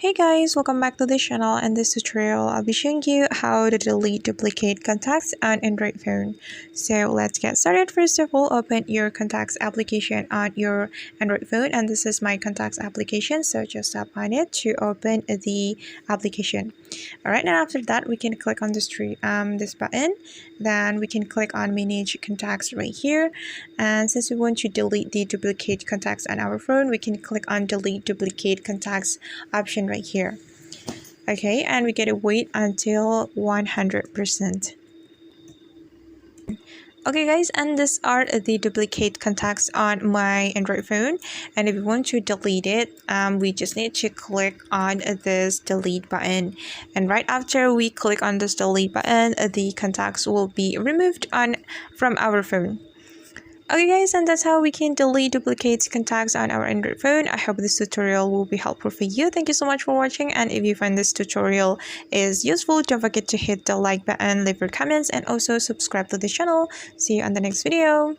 Hey guys, welcome back to the channel. In this tutorial, I'll be showing you how to delete duplicate contacts on Android phone. So let's get started. First of all, open your contacts application on your Android phone, and this is my contacts application. So just tap on it to open the application. Alright, and after that, we can click on this button. Then we can click on manage contacts right here. And since we want to delete the duplicate contacts on our phone, we can click on delete duplicate contacts option right here. Okay, and we get to wait until 100%. Okay guys, and these are the duplicate contacts on my Android phone, and if you want to delete it, we just need to click on this delete button, and right after we click on this delete button, the contacts will be removed from our phone. Okay guys, and that's how we can delete duplicate contacts on our Android phone. I hope this tutorial will be helpful for you. Thank you so much for watching, and if you find this tutorial is useful, don't forget to hit the like button, leave your comments, and also subscribe to the channel. See you on the next video.